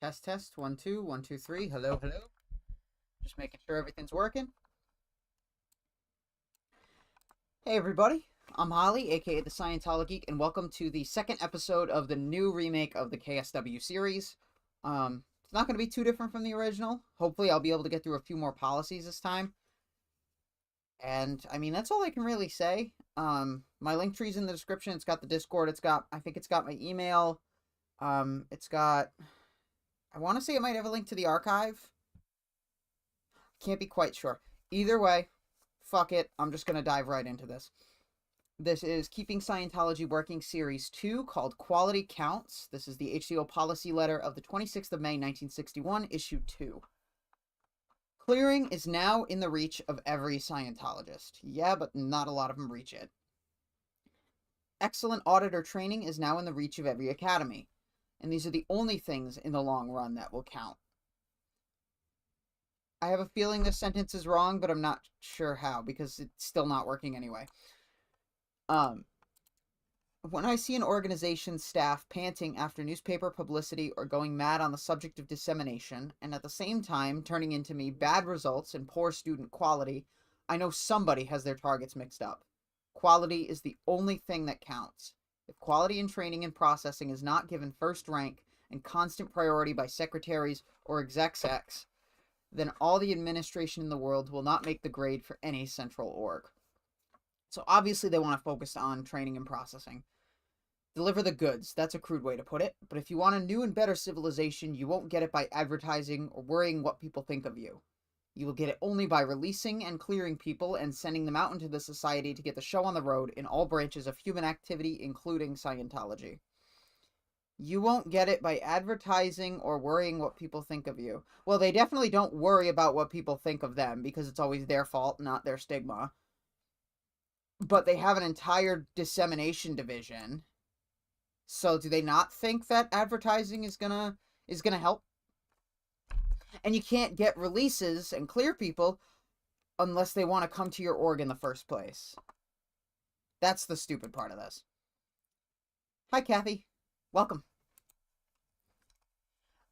Test, test. 1, 2, 1, 2, 3. Hello, hello. Just making sure everything's working. Hey, everybody. I'm Holly, aka the ScientoloGeek, and welcome to the second episode of the new remake of the KSW series. It's not going to be too different from the original. Hopefully, I'll be able to get through a few more policies this time. And, I mean, that's all I can really say. My link tree's in the description. It's got the Discord. I think it's got my email. It's got, I want to say it might have a link to the archive. Can't be quite sure. Either way, fuck it. I'm just going to dive right into this. This is Keeping Scientology Working Series 2 called Quality Counts. This is the HCO policy letter of the 26th of May, 1961, issue 2. Clearing is now in the reach of every Scientologist. Yeah, but not a lot of them reach it. Excellent auditor training is now in the reach of every academy. And these are the only things in the long run that will count. I have a feeling this sentence is wrong, but I'm not sure how, because it's still not working anyway. When I see an organization's staff panting after newspaper publicity or going mad on the subject of dissemination, and at the same time turning into me bad results and poor student quality, I know somebody has their targets mixed up. Quality is the only thing that counts. If quality in training and processing is not given first rank and constant priority by secretaries or execs, then all the administration in the world will not make the grade for any central org. So obviously they want to focus on training and processing. Deliver the goods, that's a crude way to put it, but if you want a new and better civilization, you won't get it by advertising or worrying what people think of you. You will get it only by releasing and clearing people and sending them out into the society to get the show on the road in all branches of human activity, including Scientology. You won't get it by advertising or worrying what people think of you. Well, they definitely don't worry about what people think of them because it's always their fault, not their stigma. But they have an entire dissemination division. So do they not think that advertising is gonna help? And you can't get releases and clear people unless they want to come to your org in the first place. That's the stupid part of this. Hi, Kathy. Welcome.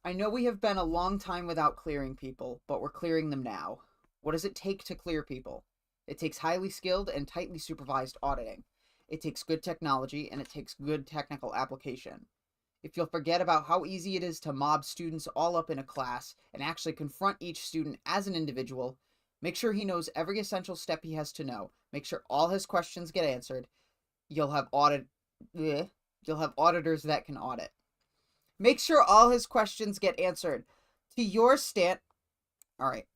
I know we have been a long time without clearing people, but we're clearing them now. What does it take to clear people? It takes highly skilled and tightly supervised auditing. It takes good technology, and it takes good technical application. If you'll forget about how easy it is to mob students all up in a class and actually confront each student as an individual, make sure he knows every essential step he has to know, make sure all his questions get answered, you'll have auditors that can audit. Make sure all his questions get answered. To your stand... Alright.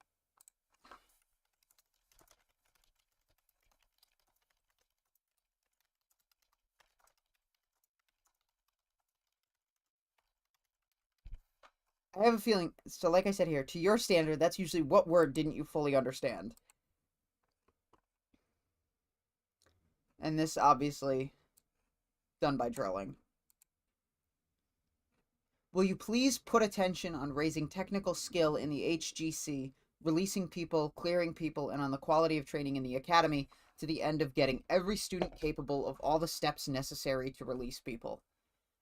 I have a feeling, so like I said here, to your standard, that's usually what word didn't you fully understand. And this obviously done by drilling. Will you please put attention on raising technical skill in the HGC, releasing people, clearing people, and on the quality of training in the academy to the end of getting every student capable of all the steps necessary to release people.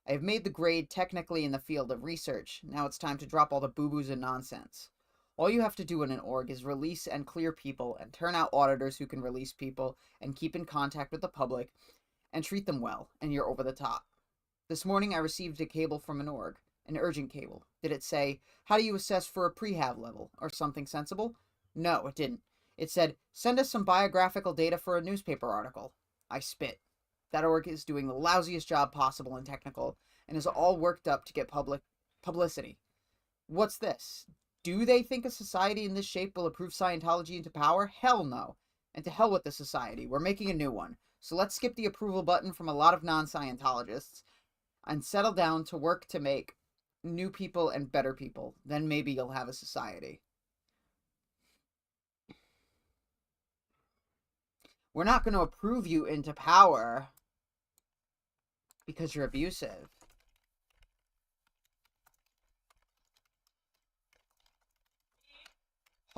I have made the grade technically in the field of research. Now it's time to drop all the boo-boos and nonsense. All you have to do in an org is release and clear people and turn out auditors who can release people and keep in contact with the public and treat them well, and you're over the top. This morning I received a cable from an org. An urgent cable. Did it say, how do you assess for a prehab level, or something sensible? No, it didn't. It said, send us some biographical data for a newspaper article. I spit. That org is doing the lousiest job possible in technical, and is all worked up to get publicity. What's this? Do they think a society in this shape will approve Scientology into power? Hell no. And to hell with the society. We're making a new one. So let's skip the approval button from a lot of non-Scientologists and settle down to work to make new people and better people. Then maybe you'll have a society. We're not going to approve you into power because you're abusive.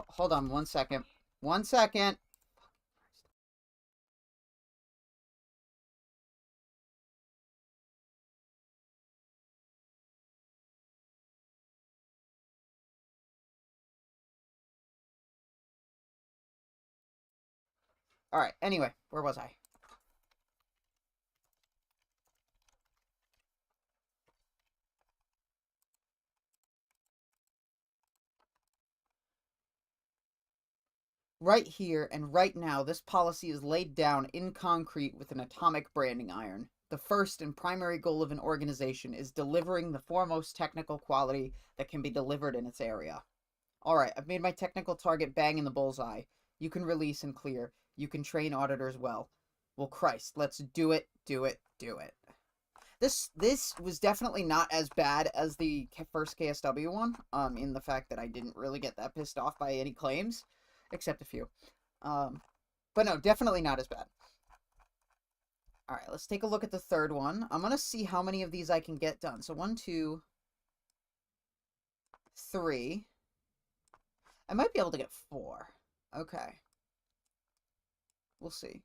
Hold on 1 second. 1 second. Alright, anyway, where was I? Right here and right now, this policy is laid down in concrete with an atomic branding iron. The first and primary goal of an organization is delivering the foremost technical quality that can be delivered in its area. Alright, I've made my technical target bang in the bullseye. You can release and clear. You can train auditors well. Well, Christ, let's do it, do it, do it. This was definitely not as bad as the first KSW one, in the fact that I didn't really get that pissed off by any claims, except a few. But no, definitely not as bad. Alright, let's take a look at the third one. I'm gonna see how many of these I can get done. So 1, 2, 3. I might be able to get 4. Okay. We'll see.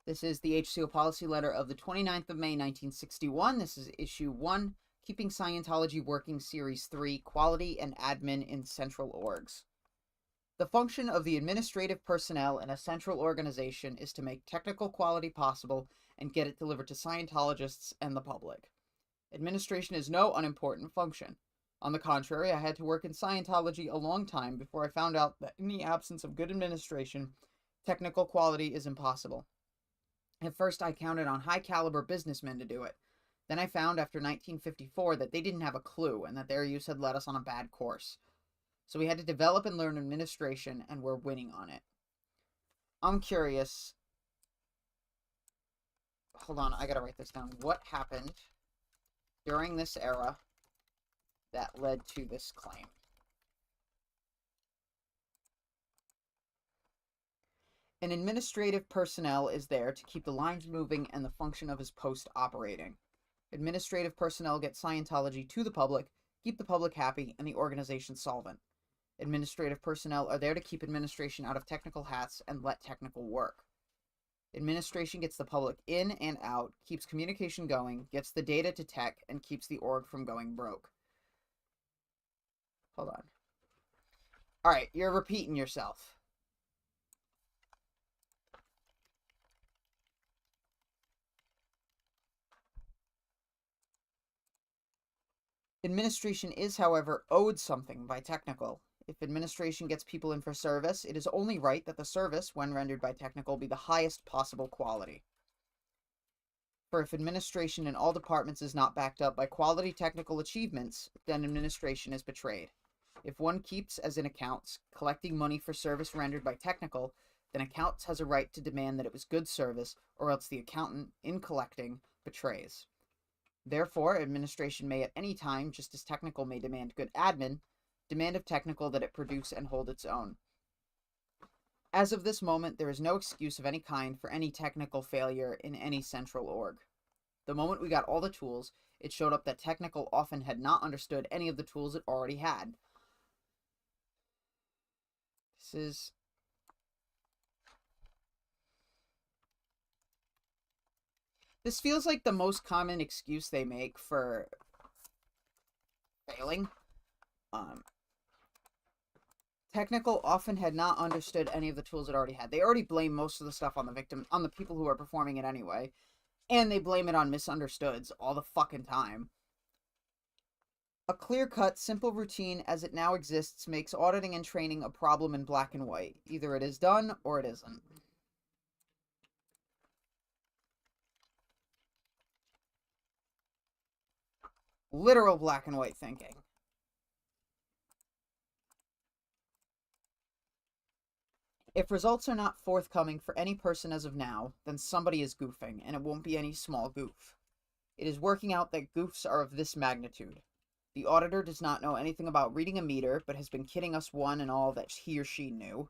This is the HCO policy letter of the 29th of May, 1961. This is issue 1, Keeping Scientology Working, Series 3, Quality and Admin in Central Orgs. The function of the administrative personnel in a central organization is to make technical quality possible and get it delivered to Scientologists and the public. Administration is no unimportant function. On the contrary, I had to work in Scientology a long time before I found out that in the absence of good administration, technical quality is impossible. At first, I counted on high-caliber businessmen to do it. Then I found after 1954 that they didn't have a clue and that their use had led us on a bad course. So we had to develop and learn administration, and we're winning on it. I'm curious. Hold on, I gotta write this down. What happened during this era that led to this claim? An administrative personnel is there to keep the lines moving and the function of his post operating. Administrative personnel get Scientology to the public, keep the public happy, and the organization solvent. Administrative personnel are there to keep administration out of technical hats and let technical work. Administration gets the public in and out, keeps communication going, gets the data to tech, and keeps the org from going broke. Hold on. Alright, you're repeating yourself. Administration is, however, owed something by technical. If administration gets people in for service, it is only right that the service, when rendered by technical, be the highest possible quality. For if administration in all departments is not backed up by quality technical achievements, then administration is betrayed. If one keeps, as in accounts, collecting money for service rendered by technical, then accounts has a right to demand that it was good service, or else the accountant, in collecting, betrays. Therefore, administration may at any time, just as technical may demand good admin, demand of technical that it produce and hold its own. As of this moment, there is no excuse of any kind for any technical failure in any central org. The moment we got all the tools, it showed up that technical often had not understood any of the tools it already had. This feels like the most common excuse they make for failing. Technical often had not understood any of the tools it already had. They already blame most of the stuff on the victim, on the people who are performing it anyway. And they blame it on misunderstoods all the fucking time. A clear-cut, simple routine as it now exists makes auditing and training a problem in black and white. Either it is done or it isn't. Literal black and white thinking. If results are not forthcoming for any person as of now, then somebody is goofing, and it won't be any small goof. It is working out that goofs are of this magnitude. The auditor does not know anything about reading a meter, but has been kidding us one and all that he or she knew.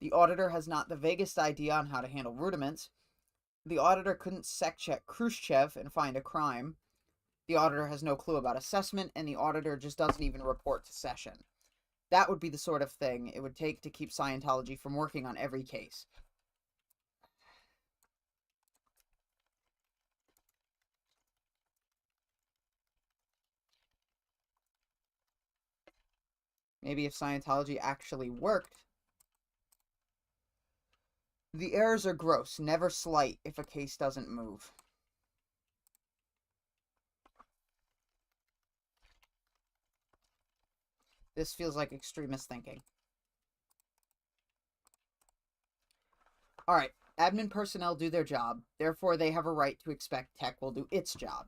The auditor has not the vaguest idea on how to handle rudiments. The auditor couldn't sec-check Khrushchev and find a crime. The auditor has no clue about assessment, and the auditor just doesn't even report to session. That would be the sort of thing it would take to keep Scientology from working on every case. Maybe if Scientology actually worked, The errors are gross, never slight if a case doesn't move. This feels like extremist thinking. Alright, admin personnel do their job, therefore they have a right to expect tech will do its job.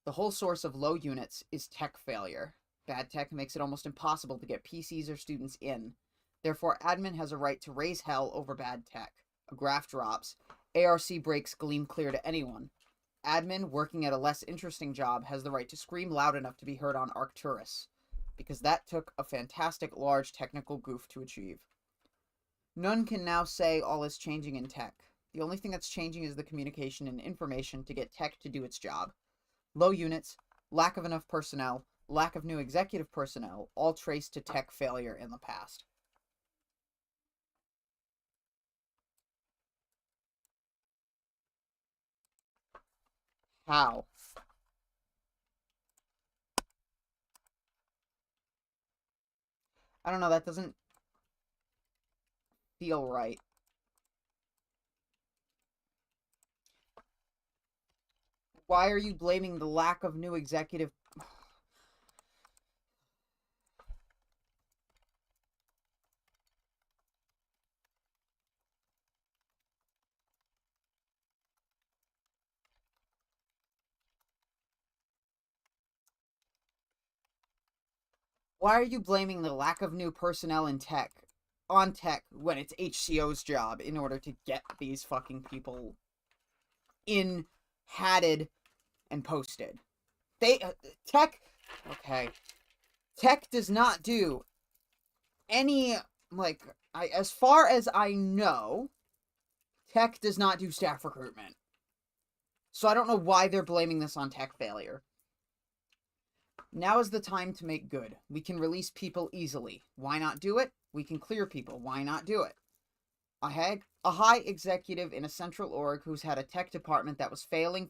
The whole source of low units is tech failure. Bad tech makes it almost impossible to get PCs or students in. Therefore, admin has a right to raise hell over bad tech. A graph drops. ARC breaks gleam clear to anyone. Admin, working at a less interesting job, has the right to scream loud enough to be heard on Arcturus, because that took a fantastic large technical goof to achieve. None can now say all is changing in tech. The only thing that's changing is the communication and information to get tech to do its job. Low units, lack of enough personnel, lack of new executive personnel, all traced to tech failure in the past. How? I don't know, that doesn't feel right. Why are you blaming the lack of new executive... Why are you blaming the lack of new personnel in tech on tech when it's HCO's job in order to get these fucking people in, hatted, and posted? Tech, okay. Tech does not do any, like, as far as I know, tech does not do staff recruitment. So I don't know why they're blaming this on tech failure. Now is the time to make good. We can release people easily. Why not do it? We can clear people. Why not do it? A high executive in a central org who's had a tech department that was failing,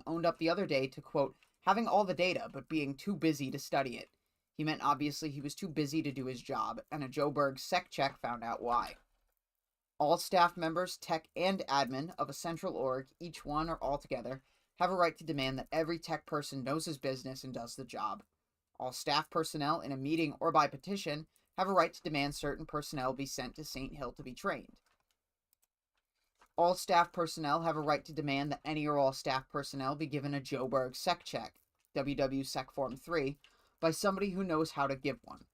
owned up the other day to, quote, having all the data but being too busy to study it. He meant obviously he was too busy to do his job, and a Joe Berg sec check found out why. All staff members, tech and admin of a central org, each one or all together, have a right to demand that every tech person knows his business and does the job. All staff personnel in a meeting or by petition have a right to demand certain personnel be sent to St. Hill to be trained. All staff personnel have a right to demand that any or all staff personnel be given a Joe Berg sec check, WW Sec Form 3, by somebody who knows how to give one.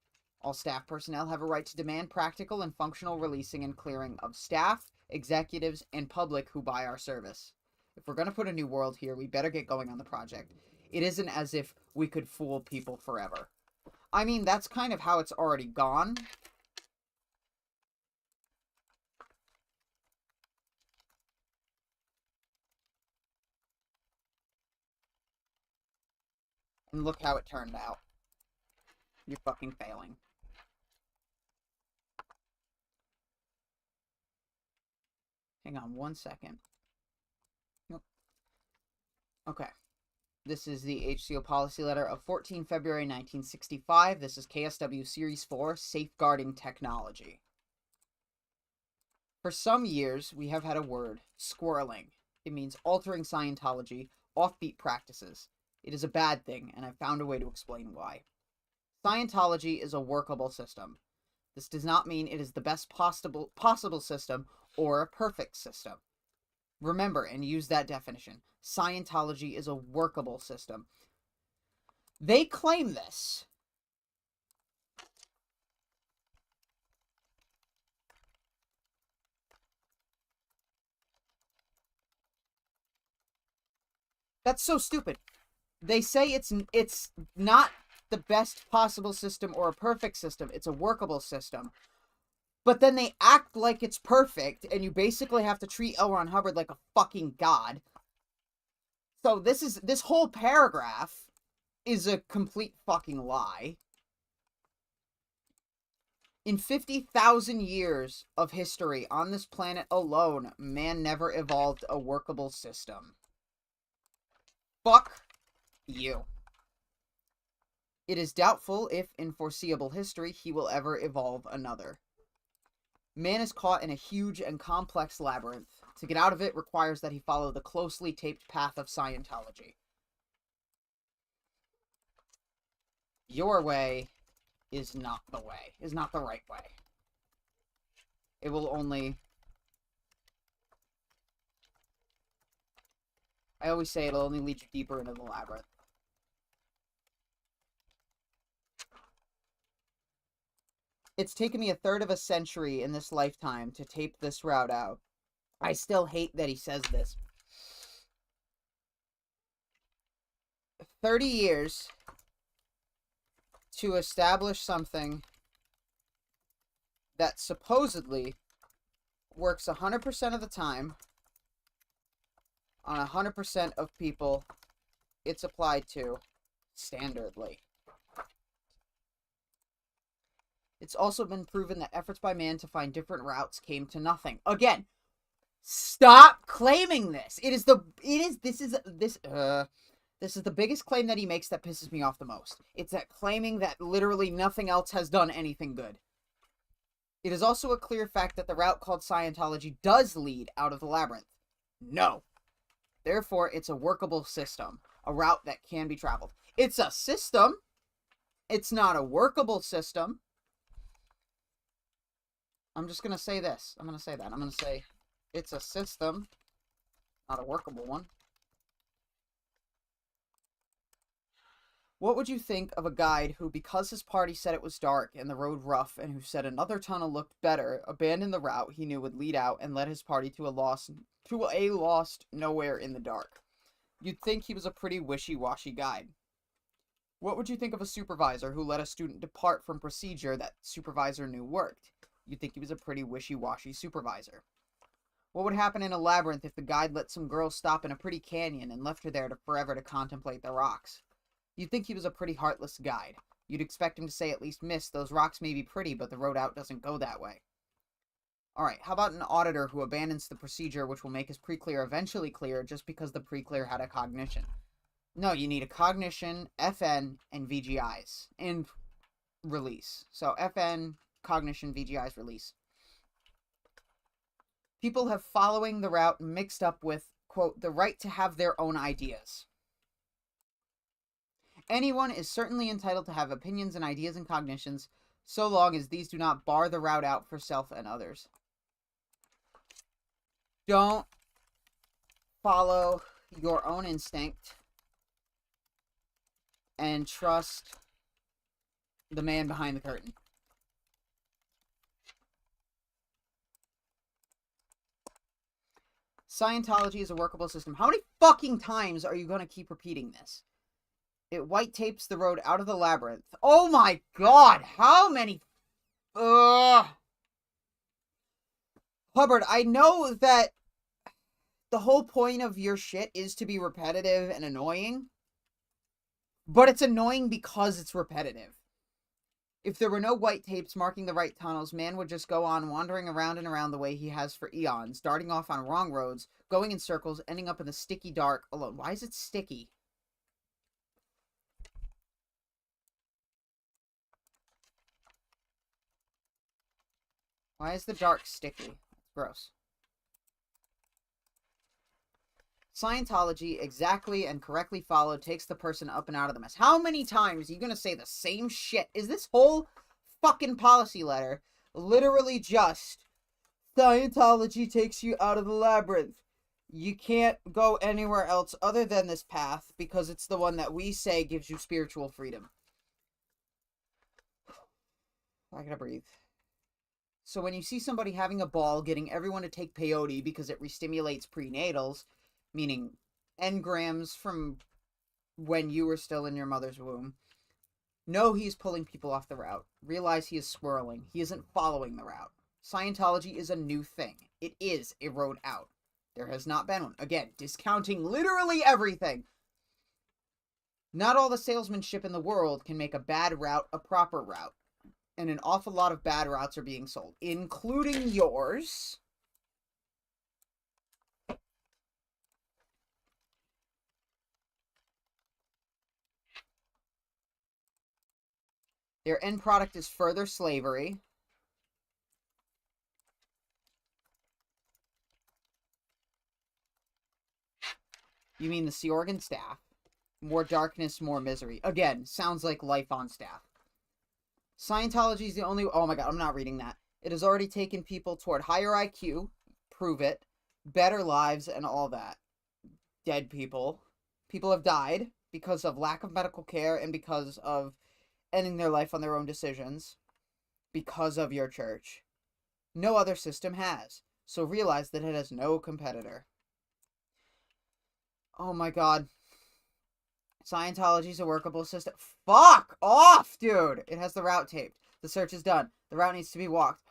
All staff personnel have a right to demand practical and functional releasing and clearing of staff, executives, and public who buy our service. If we're going to put a new world here, we better get going on the project. It isn't as if we could fool people forever. I mean, that's kind of how it's already gone. And look how it turned out. You're fucking failing. Hang on one second. Nope. Okay. This is the HCO policy letter of 14 February 1965. This is KSW Series 4, Safeguarding Technology. For some years, we have had a word, squirreling. It means altering Scientology, offbeat practices. It is a bad thing, and I've found a way to explain why. Scientology is a workable system. This does not mean it is the best possible system or a perfect system. Remember and use that definition. Scientology is a workable system. They claim this. That's so stupid. They say it's not the best possible system or a perfect system. It's a workable system. But then they act like it's perfect, and you basically have to treat L. Ron Hubbard like a fucking god. So this whole paragraph is a complete fucking lie. In 50,000 years of history on this planet alone, man never evolved a workable system. Fuck you. It is doubtful if, in foreseeable history, he will ever evolve another. Man is caught in a huge and complex labyrinth. To get out of it requires that he follow the closely taped path of Scientology. Your way is not the way, is not the right way. It will only... I always say it'll only lead you deeper into the labyrinth. It's taken me a third of a century in this lifetime to tape this route out. I still hate that he says this. 30 years to establish something that supposedly works 100% of the time on 100% of people it's applied to standardly. It's also been proven that efforts by man to find different routes came to nothing. Again, stop claiming this. This is the biggest claim that he makes that pisses me off the most. It's that claiming that literally nothing else has done anything good. It is also a clear fact that the route called Scientology does lead out of the labyrinth. No. Therefore, it's a workable system. A route that can be traveled. It's a system. It's not a workable system. I'm just going to say this. I'm going to say that. I'm going to say it's a system, not a workable one. What would you think of a guide who, because his party said it was dark and the road rough, and who said another tunnel looked better, abandoned the route he knew would lead out and led his party to a lost nowhere in the dark? You'd think he was a pretty wishy-washy guide. What would you think of a supervisor who let a student depart from procedure that supervisor knew worked? You'd think he was a pretty wishy-washy supervisor. What would happen in a labyrinth if the guide let some girl stop in a pretty canyon and left her there forever to contemplate the rocks? You'd think he was a pretty heartless guide. You'd expect him to say at least, "Miss, those rocks may be pretty, but the road out doesn't go that way." Alright, how about an auditor who abandons the procedure which will make his pre-clear eventually clear just because the pre-clear had a cognition? No, you need a cognition, FN, and VGIs. And release. So FN, cognition, VGIs, release. People have following the route mixed up with, quote, the right to have their own ideas. Anyone is certainly entitled to have opinions and ideas and cognitions, so long as these do not bar the route out for self and others. Don't follow your own instinct and trust the man behind the curtain. Scientology is a workable system. How many fucking times are you going to keep repeating this? It white tapes the road out of the labyrinth. Oh my god, how many... Hubbard, I know that the whole point of your shit is to be repetitive and annoying, but it's annoying because it's repetitive. If there were no white tapes marking the right tunnels, man would just go on wandering around and around the way he has for eons, darting off on wrong roads, going in circles, ending up in the sticky dark alone. Why is it sticky? Why is the dark sticky? That's gross. Scientology, exactly and correctly followed, takes the person up and out of the mess. How many times are you going to say the same shit? Is this whole fucking policy letter literally just Scientology takes you out of the labyrinth? You can't go anywhere else other than this path because it's the one that we say gives you spiritual freedom. I gotta breathe. So when you see somebody having a ball getting everyone to take peyote because it restimulates prenatals, meaning engrams from when you were still in your mother's womb, know he's pulling people off the route. Realize he is swirling. He isn't following the route. Scientology is a new thing. It is a road out. There has not been one. Again, discounting literally everything. Not all the salesmanship in the world can make a bad route a proper route. And an awful lot of bad routes are being sold, including yours. Their end product is further slavery. You mean the Sea Organ staff. More darkness, more misery. Again, sounds like life on staff. Scientology is the only... Oh my god, I'm not reading that. It has already taken people toward higher IQ, prove it, better lives, and all that. Dead people. People have died because of lack of medical care and because of ending their life on their own decisions. Because of your church. No other system has. So realize that it has no competitor. Oh my god. Scientology is a workable system. Fuck off, dude! It has the route taped. The search is done. The route needs to be walked.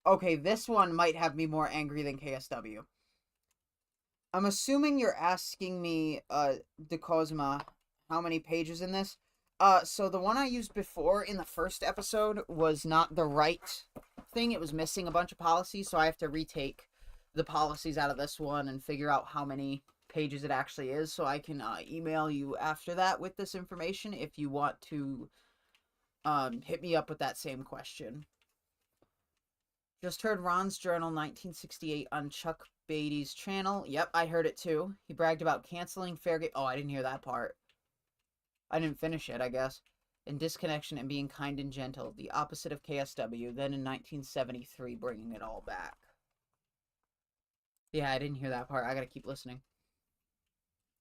Okay, this one might have me more angry than KSW. I'm assuming you're asking me, DeCosma, how many pages in this? So the one I used before in the first episode was not the right thing. It was missing a bunch of policies, so I have to retake the policies out of this one and figure out how many pages it actually is, so I can email you after that with this information if you want to hit me up with that same question. Just heard Ron's Journal 1968 on Chuck Beatty's channel. Yep, I heard it too. He bragged about canceling Fairgate. Oh, I didn't hear that part. I didn't finish it, I guess. And disconnection and being kind and gentle, the opposite of KSW, then in 1973 bringing it all back. Yeah, I didn't hear that part. I gotta keep listening.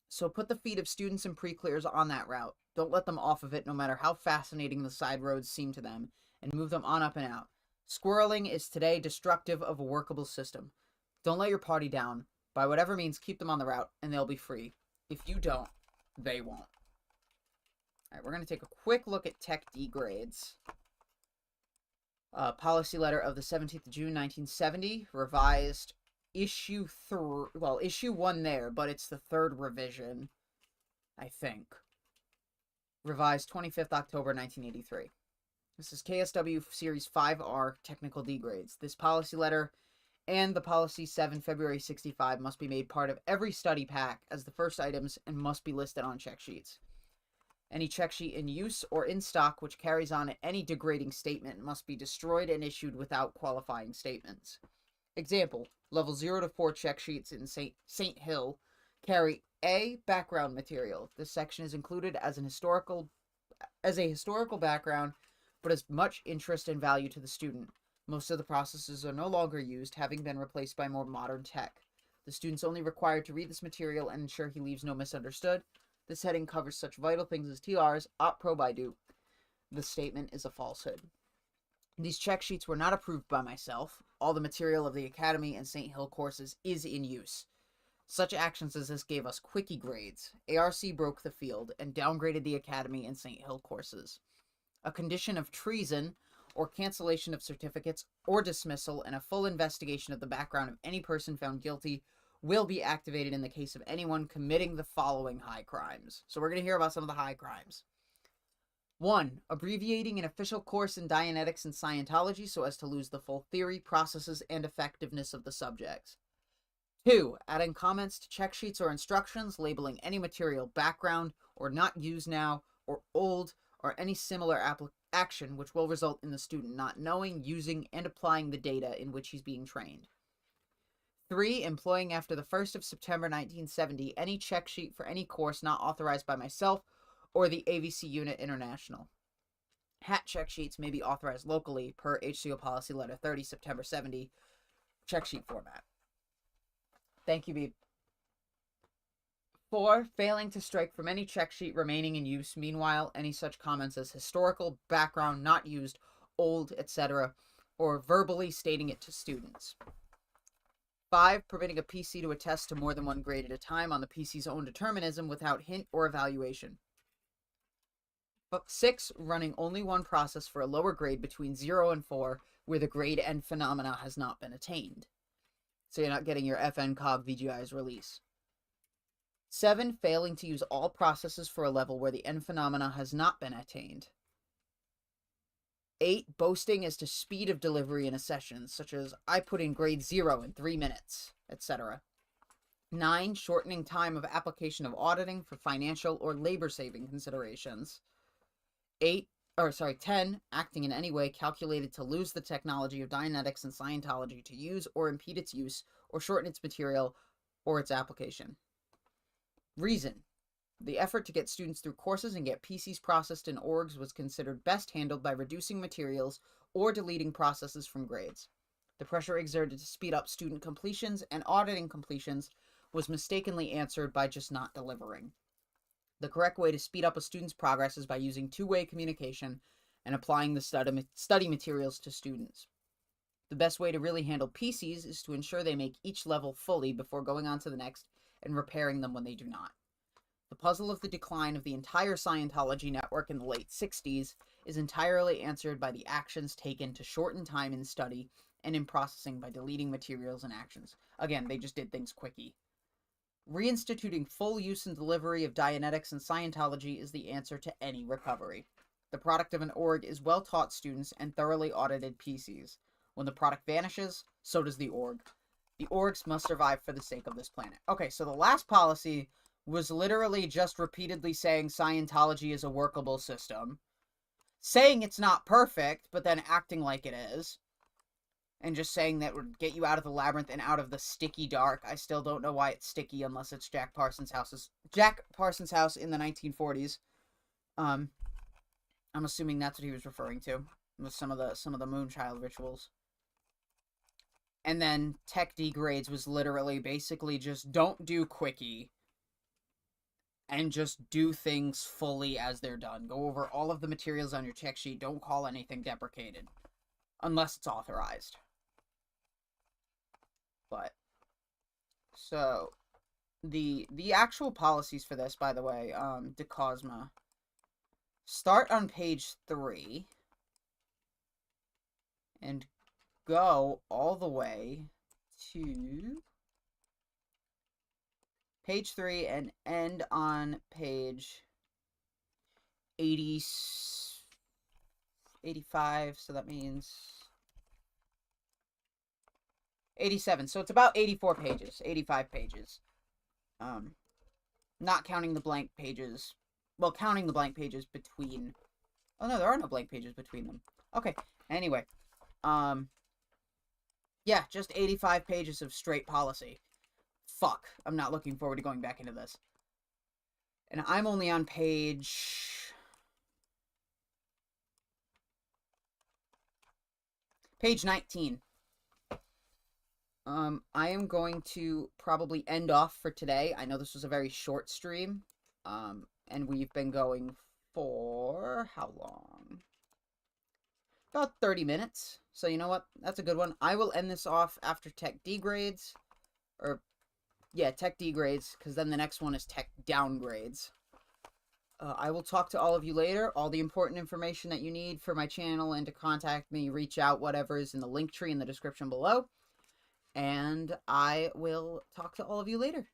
So put the feet of students and pre-clears on that route. Don't let them off of it, no matter how fascinating the side roads seem to them, and move them on up and out. Squirreling is today destructive of a workable system. Don't let your party down. By whatever means, keep them on the route, and they'll be free. If you don't, they won't. Alright, we're going to take a quick look at Tech D grades. Policy letter of the 17th of June, 1970, revised issue 1 there, but it's the third revision, I think. Revised 25th October, 1983. This is KSW Series 5R Technical D grades. This policy letter and the Policy 7 February 65 must be made part of every study pack as the first items and must be listed on check sheets. Any check sheet in use or in stock which carries on any degrading statement must be destroyed and issued without qualifying statements. Example, level 0 to 4 check sheets in St. Hill carry A, background material. This section is included as a historical background, but has much interest and value to the student. Most of the processes are no longer used, having been replaced by more modern tech. The student's only required to read this material and ensure he leaves no misunderstood. This heading covers such vital things as TRs, op probe I do. The statement is a falsehood. These check sheets were not approved by myself. All the material of the Academy and St. Hill courses is in use. Such actions as this gave us quickie grades. ARC broke the field and downgraded the Academy and St. Hill courses. A condition of treason or cancellation of certificates or dismissal and a full investigation of the background of any person found guilty will be activated in the case of anyone committing the following high crimes. So we're going to hear about some of the high crimes. 1. Abbreviating an official course in Dianetics and Scientology so as to lose the full theory, processes, and effectiveness of the subjects. 2. Adding comments to check sheets or instructions, labeling any material background or not used now or old or any similar action which will result in the student not knowing, using, and applying the data in which he's being trained. 3. Employing after the 1st of September 1970 any check sheet for any course not authorized by myself or the AVC Unit International. Hat check sheets may be authorized locally per HCO Policy Letter 30 September 70 check sheet format. Thank you, Beeb. 4. Failing to strike from any check sheet remaining in use, meanwhile, any such comments as historical, background, not used, old, etc., or verbally stating it to students. 5. Permitting a PC to attest to more than one grade at a time on the PC's own determinism without hint or evaluation. 6. Running only one process for a lower grade between 0 and 4 where the grade and phenomena has not been attained. So you're not getting your FNCOG VGI's release. 7. Failing to use all processes for a level where the end phenomena has not been attained. 8. Boasting as to speed of delivery in a session, such as, I put in grade 0 in 3 minutes, etc. 9. Shortening time of application of auditing for financial or labor-saving considerations. 8. 10, acting in any way calculated to lose the technology of Dianetics and Scientology to use or impede its use or shorten its material or its application. Reason. The effort to get students through courses and get PCs processed in orgs was considered best handled by reducing materials or deleting processes from grades. The pressure exerted to speed up student completions and auditing completions was mistakenly answered by just not delivering. The correct way to speed up a student's progress is by using two-way communication and applying the study materials to students. The best way to really handle PCs is to ensure they make each level fully before going on to the next and repairing them when they do not. The puzzle of the decline of the entire Scientology network in the late 60s is entirely answered by the actions taken to shorten time in study and in processing by deleting materials and actions. Again, they just did things quickie. Reinstituting full use and delivery of Dianetics and Scientology is the answer to any recovery. The product of an org is well-taught students and thoroughly audited PCs. When the product vanishes, so does the org. The orgs must survive for the sake of this planet. Okay, so the last policy was literally just repeatedly saying Scientology is a workable system. Saying it's not perfect, but then acting like it is. And just saying that would get you out of the labyrinth and out of the sticky dark. I still don't know why it's sticky unless it's Jack Parsons' house in the 1940s. I'm assuming that's what he was referring to with some of the Moonchild rituals. And then Tech D grades was literally basically just don't do quickie. And just do things fully as they're done. Go over all of the materials on your check sheet. Don't call anything deprecated. Unless it's authorized. But, so, the actual policies for this, by the way, De Cosma, start on page 3, and go all the way to page 3 and end on page 85, so that means 87, so it's about 84 pages, 85 pages. Not counting the blank pages. Well, counting the blank pages between... Oh, no, there are no blank pages between them. Okay, anyway. Yeah, just 85 pages of straight policy. Fuck, I'm not looking forward to going back into this. And I'm only on page 19. I am going to probably end off for today. I know this was a very short stream. And we've been going for how long? About 30 minutes. So you know what? That's a good one. I will end this off after Tech D grades. Or, yeah, Tech D grades, because then the next one is Tech downgrades. I will talk to all of you later. All the important information that you need for my channel and to contact me, reach out, whatever is in the link tree in the description below. And I will talk to all of you later.